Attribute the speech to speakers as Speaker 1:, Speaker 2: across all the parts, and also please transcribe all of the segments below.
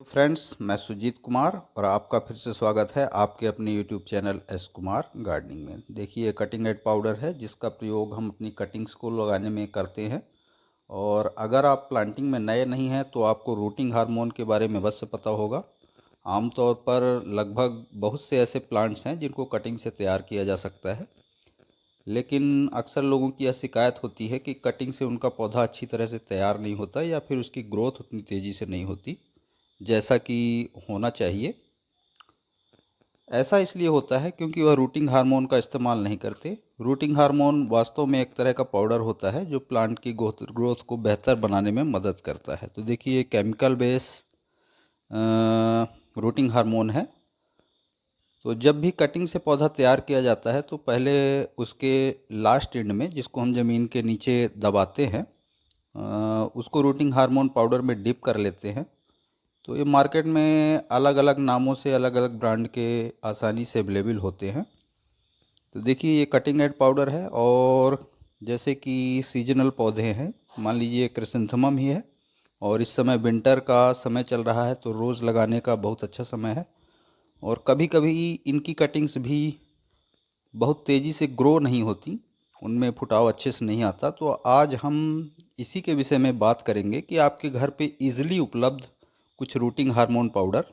Speaker 1: Friends, मैं सुजीत कुमार और आपका फिर से स्वागत है आपके अपने YouTube channel S Kumar gardening में। देखिए, ये कटिंग एड पाउडर है जिसका प्रयोग हम अपनी कटिंग्स को लगाने में करते हैं। और अगर आप प्लांटिंग में नए नहीं हैं तो आपको रूटिंग हार्मोन के बारे में अवश्य पता होगा। आमतौर पर लगभग बहुत से ऐसे प्लांट्स हैं जिनको कटिंग से तैयार किया जा सकता है, लेकिन अक्सर लोगों की यह शिकायत होती है कि कटिंग से उनका पौधा अच्छी तरह से तैयार नहीं होता या फिर उसकी ग्रोथ उतनी तेज़ी से नहीं होती जैसा कि होना चाहिए। ऐसा इसलिए होता है क्योंकि वह रूटिंग हार्मोन का इस्तेमाल नहीं करते। रूटिंग हार्मोन वास्तव में एक तरह का पाउडर होता है जो प्लांट की ग्रोथ को बेहतर बनाने में मदद करता है। तो देखिए, ये केमिकल बेस रूटिंग हार्मोन है। तो जब भी कटिंग से पौधा तैयार किया जाता है तो पहले उसके लास्ट एंड में, जिसको हम ज़मीन के नीचे दबाते हैं, उसको रूटिंग हार्मोन पाउडर में डिप कर लेते हैं। तो ये मार्केट में अलग अलग नामों से, अलग अलग ब्रांड के आसानी से अवेलेबल होते हैं। तो देखिए, ये कटिंग एड पाउडर है। और जैसे कि सीजनल पौधे हैं, मान लीजिए क्रिसैंथेमम ही है और इस समय विंटर का समय चल रहा है तो रोज़ लगाने का बहुत अच्छा समय है। और कभी कभी इनकी कटिंग्स भी बहुत तेज़ी से ग्रो नहीं होती, उनमें फुटाव अच्छे से नहीं आता। तो आज हम इसी के विषय में बात करेंगे कि आपके घर पे इजीली उपलब्ध कुछ रूटिंग हार्मोन पाउडर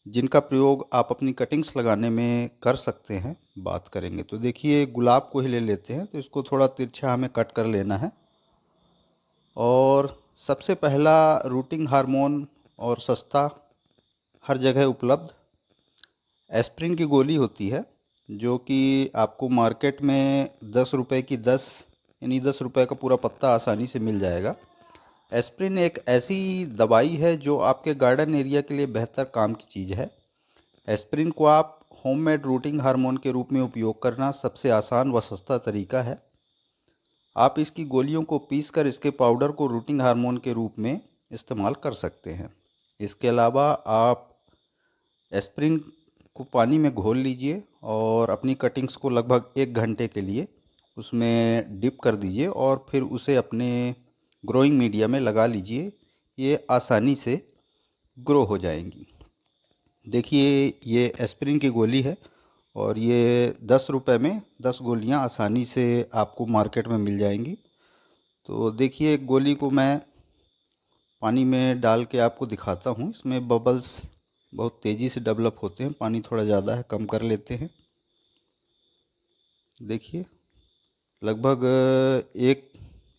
Speaker 1: जिनका प्रयोग आप अपनी कटिंग्स लगाने में कर सकते हैं, बात करेंगे। तो देखिए, गुलाब को ही ले लेते हैं। तो इसको थोड़ा तिरछा हमें कट कर लेना है। और सबसे पहला रूटिंग हार्मोन और सस्ता, हर जगह उपलब्ध एस्प्रिन की गोली होती है, जो कि आपको मार्केट में 10 रुपए की 10, यानी 10 रुपए का पूरा पत्ता आसानी से मिल जाएगा। एस्प्रिन एक ऐसी दवाई है जो आपके गार्डन एरिया के लिए बेहतर काम की चीज़ है। एस्प्रिन को आप होममेड रूटिंग हार्मोन के रूप में उपयोग करना सबसे आसान व सस्ता तरीका है। आप इसकी गोलियों को पीसकर इसके पाउडर को रूटिंग हार्मोन के रूप में इस्तेमाल कर सकते हैं। इसके अलावा आप एस्प्रिन को पानी में घोल लीजिए और अपनी कटिंग्स को लगभग 1 घंटे के लिए उसमें डिप कर दीजिए और फिर उसे अपने ग्रोइंग मीडिया में लगा लीजिए। ये आसानी से ग्रो हो जाएंगी। देखिए, ये एस्प्रिन की गोली है और ये 10 रुपए में 10 गोलियां आसानी से आपको मार्केट में मिल जाएंगी। तो देखिए, एक गोली को मैं पानी में डाल के आपको दिखाता हूँ। इसमें बबल्स बहुत तेज़ी से डेवलप होते हैं। पानी थोड़ा ज़्यादा है, कम कर लेते हैं। देखिए, लगभग एक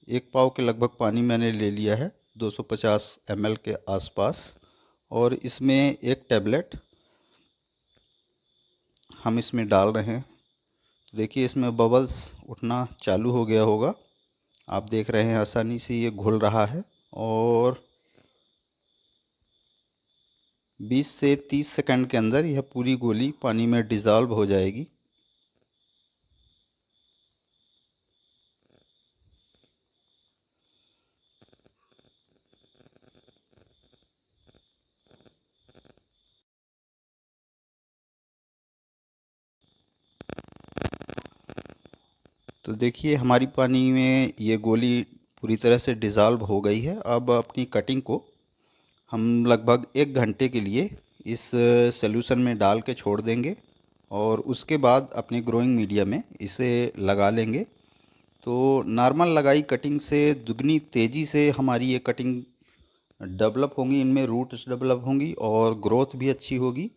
Speaker 1: एक पाव के लगभग पानी मैंने ले लिया है, 250 ml के आसपास। और इसमें एक टैबलेट हम इसमें डाल रहे हैं। देखिए, इसमें बबल्स उठना चालू हो गया होगा। आप देख रहे हैं आसानी से ये घुल रहा है और 20 से 30 सेकंड के अंदर यह पूरी गोली पानी में डिज़ोल्व हो जाएगी। तो देखिए, हमारी पानी में ये गोली पूरी तरह से डिज़ोल्व हो गई है। अब अपनी कटिंग को हम लगभग 1 घंटे के लिए इस सॉल्यूशन में डाल के छोड़ देंगे और उसके बाद अपने ग्रोइंग मीडिया में इसे लगा लेंगे। तो नॉर्मल लगाई कटिंग से दुगनी तेज़ी से हमारी ये कटिंग डेवलप होंगी, इनमें रूट्स डेवलप होंगी और ग्रोथ भी अच्छी होगी।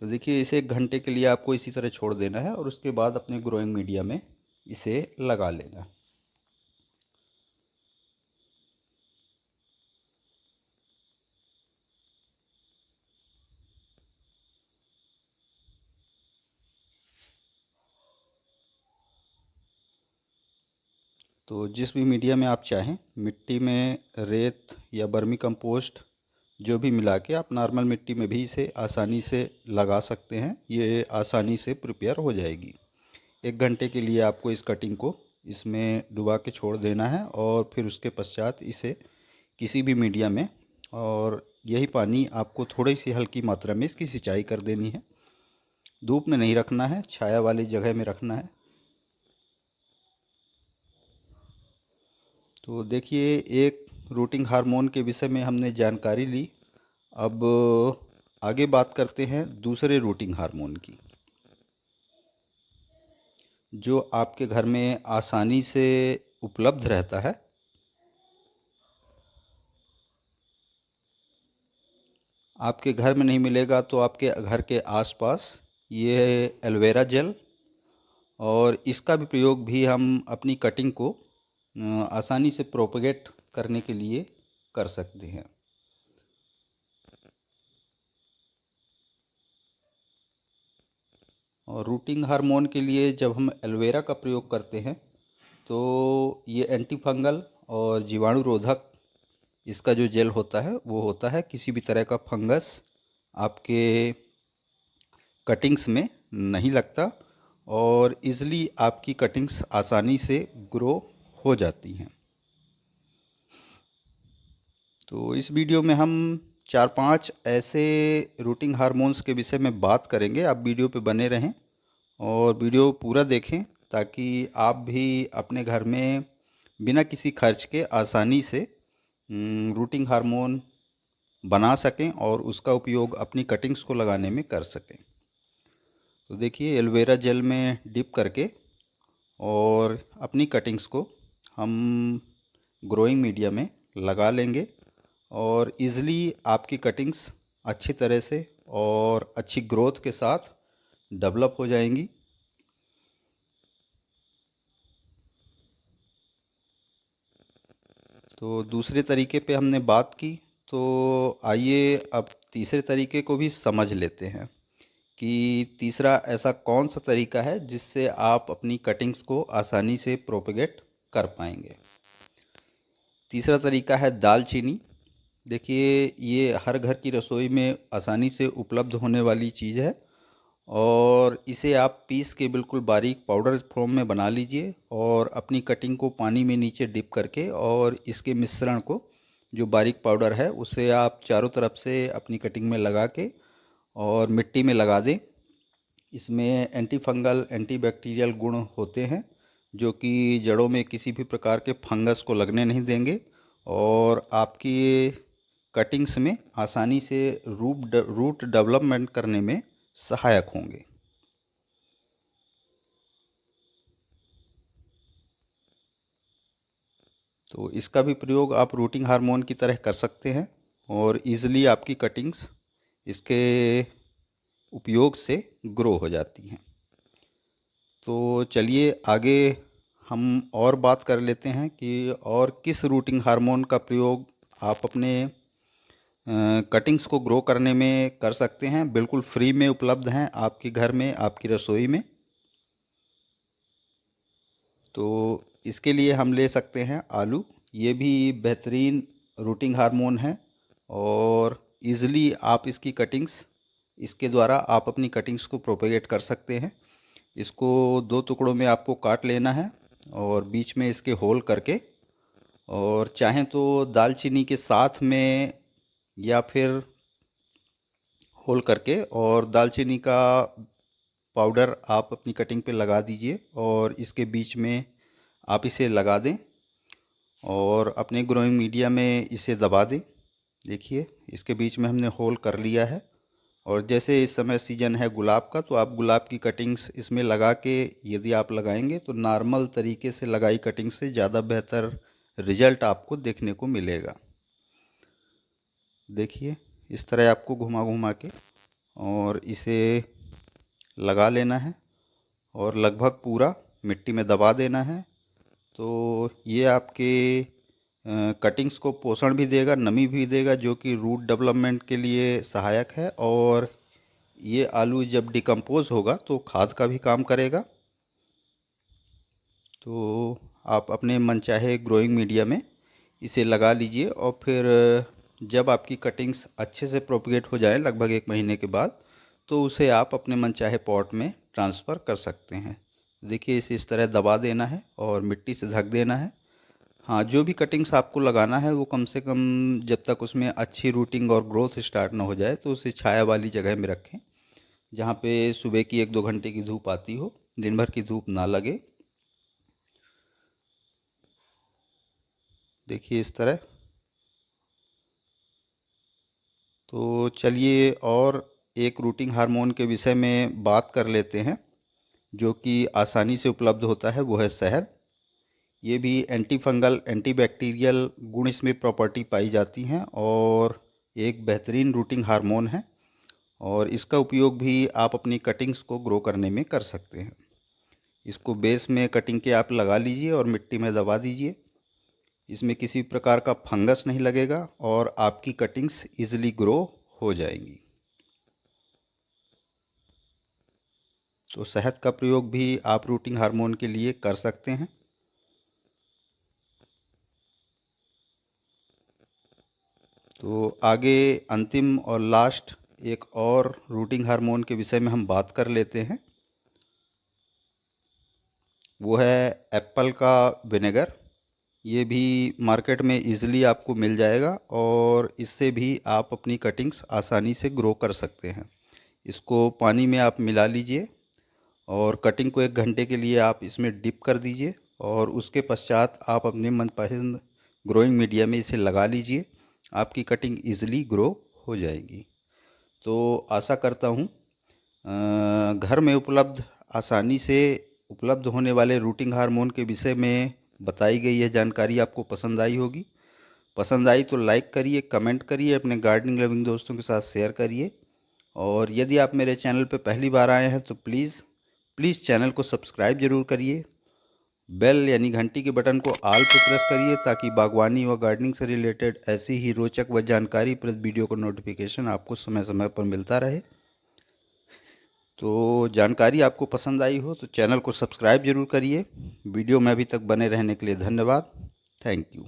Speaker 1: तो देखिए, इसे 1 घंटे के लिए आपको इसी तरह छोड़ देना है और उसके बाद अपने ग्रोइंग मीडिया में इसे लगा लेना। तो जिस भी मीडिया में आप चाहें, मिट्टी में रेत या बर्मी कंपोस्ट जो भी मिला के आप नॉर्मल मिट्टी में भी इसे आसानी से लगा सकते हैं। ये आसानी से प्रिपेयर हो जाएगी। 1 घंटे के लिए आपको इस कटिंग को इसमें डुबा के छोड़ देना है और फिर उसके पश्चात इसे किसी भी मीडिया में, और यही पानी आपको थोड़ी सी हल्की मात्रा में इसकी सिंचाई कर देनी है। धूप में नहीं रखना है, छाया वाली जगह में रखना है। तो देखिए, एक रूटिंग हार्मोन के विषय में हमने जानकारी ली। अब आगे बात करते हैं दूसरे रूटिंग हार्मोन की, जो आपके घर में आसानी से उपलब्ध रहता है। आपके घर में नहीं मिलेगा तो आपके घर के आसपास ये एलोवेरा जेल, और इसका भी प्रयोग भी हम अपनी कटिंग को आसानी से प्रोपगेट करने के लिए कर सकते हैं। और रूटिंग हार्मोन के लिए जब हम एलोवेरा का प्रयोग करते हैं तो ये एंटी फंगल और जीवाणुरोधक इसका जो जेल होता है वो होता है। किसी भी तरह का फंगस आपके कटिंग्स में नहीं लगता और इजली आपकी कटिंग्स आसानी से ग्रो हो जाती हैं। तो इस वीडियो में हम 4-5 ऐसे रूटिंग हार्मोन्स के विषय में बात करेंगे। आप वीडियो पे बने रहें और वीडियो पूरा देखें ताकि आप भी अपने घर में बिना किसी खर्च के आसानी से रूटिंग हार्मोन बना सकें और उसका उपयोग अपनी कटिंग्स को लगाने में कर सकें। तो देखिए, एलोवेरा जेल में डिप करके और अपनी कटिंग्स को हम ग्रोइंग मीडिया में लगा लेंगे और इजली आपकी कटिंग्स अच्छी तरह से और अच्छी ग्रोथ के साथ डेवलप हो जाएंगी। तो दूसरे तरीके पे हमने बात की, तो आइए अब तीसरे तरीके को भी समझ लेते हैं कि तीसरा ऐसा कौन सा तरीका है जिससे आप अपनी कटिंग्स को आसानी से प्रोपेगेट कर पाएंगे। तीसरा तरीका है दालचीनी। देखिए, ये हर घर की रसोई में आसानी से उपलब्ध होने वाली चीज़ है और इसे आप पीस के बिल्कुल बारीक पाउडर फॉर्म में बना लीजिए और अपनी कटिंग को पानी में नीचे डिप करके और इसके मिश्रण को, जो बारीक पाउडर है, उसे आप चारों तरफ से अपनी कटिंग में लगा के और मिट्टी में लगा दें। इसमें एंटी फंगल एंटी बैक्टीरियल गुण होते हैं जो कि जड़ों में किसी भी प्रकार के फंगस को लगने नहीं देंगे और आपकी कटिंग्स में आसानी से रूट डेवलपमेंट करने में सहायक होंगे। तो इसका भी प्रयोग आप रूटिंग हार्मोन की तरह कर सकते हैं और इजीली आपकी कटिंग्स इसके उपयोग से ग्रो हो जाती हैं। तो चलिए आगे हम और बात कर लेते हैं कि और किस रूटिंग हार्मोन का प्रयोग आप अपने कटिंग्स को ग्रो करने में कर सकते हैं। बिल्कुल फ्री में उपलब्ध हैं आपके घर में, आपकी रसोई में। तो इसके लिए हम ले सकते हैं आलू। ये भी बेहतरीन रूटिंग हार्मोन है और इज़िली आप इसकी कटिंग्स, इसके द्वारा आप अपनी कटिंग्स को प्रोपेगेट कर सकते हैं। इसको 2 टुकड़ों में आपको काट लेना है और बीच में इसके होल करके, और चाहें तो दालचीनी के साथ में या फिर होल करके और दालचीनी का पाउडर आप अपनी कटिंग पे लगा दीजिए और इसके बीच में आप इसे लगा दें और अपने ग्रोइंग मीडिया में इसे दबा दें। देखिए, इसके बीच में हमने होल कर लिया है और जैसे इस समय सीजन है गुलाब का, तो आप गुलाब की कटिंग्स इसमें लगा के यदि आप लगाएंगे तो नॉर्मल तरीके से लगाई कटिंग से ज़्यादा बेहतर रिजल्ट आपको देखने को मिलेगा। देखिए, इस तरह आपको घुमा घुमा के और इसे लगा लेना है और लगभग पूरा मिट्टी में दबा देना है। तो ये आपके कटिंग्स को पोषण भी देगा, नमी भी देगा, जो कि रूट डेवलपमेंट के लिए सहायक है। और ये आलू जब डिकम्पोज होगा तो खाद का भी काम करेगा। तो आप अपने मनचाहे ग्रोइंग मीडिया में इसे लगा लीजिए और फिर जब आपकी कटिंग्स अच्छे से प्रोपगेट हो जाए लगभग 1 महीने के बाद, तो उसे आप अपने मनचाहे पॉट में ट्रांसफ़र कर सकते हैं। देखिए, इसे इस तरह दबा देना है और मिट्टी से ढक देना है। हाँ, जो भी कटिंग्स आपको लगाना है वो कम से कम जब तक उसमें अच्छी रूटिंग और ग्रोथ स्टार्ट ना हो जाए तो उसे छाया वाली जगह में रखें, जहाँ पे सुबह की 1-2 घंटे की धूप आती हो, दिन भर की धूप ना लगे। देखिए, इस तरह तो चलिए और एक रूटिंग हार्मोन के विषय में बात कर लेते हैं जो कि आसानी से उपलब्ध होता है, वो है शहद। ये भी एंटी फंगल एंटीबैक्टीरियल गुण इसमें प्रॉपर्टी पाई जाती हैं और एक बेहतरीन रूटिंग हार्मोन है। और इसका उपयोग भी आप अपनी कटिंग्स को ग्रो करने में कर सकते हैं। इसको बेस में कटिंग के आप लगा लीजिए और मिट्टी में दबा दीजिए। इसमें किसी प्रकार का फंगस नहीं लगेगा और आपकी कटिंग्स इजीली ग्रो हो जाएंगी। तो शहद का प्रयोग भी आप रूटिंग हार्मोन के लिए कर सकते हैं। तो आगे अंतिम और लास्ट एक और रूटिंग हार्मोन के विषय में हम बात कर लेते हैं, वो है एप्पल का विनेगर। ये भी मार्केट में इजीली आपको मिल जाएगा और इससे भी आप अपनी कटिंग्स आसानी से ग्रो कर सकते हैं। इसको पानी में आप मिला लीजिए और कटिंग को 1 घंटे के लिए आप इसमें डिप कर दीजिए और उसके पश्चात आप अपने मनपसंद ग्रोइंग मीडिया में इसे लगा लीजिए। आपकी कटिंग इजीली ग्रो हो जाएगी। तो आशा करता हूँ घर में उपलब्ध आसानी से उपलब्ध होने वाले रूटिंग हार्मोन के विषय में बताई गई यह जानकारी आपको पसंद आई होगी। पसंद आई तो लाइक करिए, कमेंट करिए, अपने गार्डनिंग लविंग दोस्तों के साथ शेयर करिए। और यदि आप मेरे चैनल पर पहली बार आए हैं तो प्लीज़ चैनल को सब्सक्राइब ज़रूर करिए। बेल यानी घंटी के बटन को ऑल पे प्रेस करिए ताकि बागवानी व गार्डनिंग से रिलेटेड ऐसी ही रोचक व जानकारीप्रद वीडियो का नोटिफिकेशन आपको समय समय पर मिलता रहे। तो जानकारी आपको पसंद आई हो तो चैनल को सब्सक्राइब जरूर करिए। वीडियो में अभी तक बने रहने के लिए धन्यवाद। Thank you.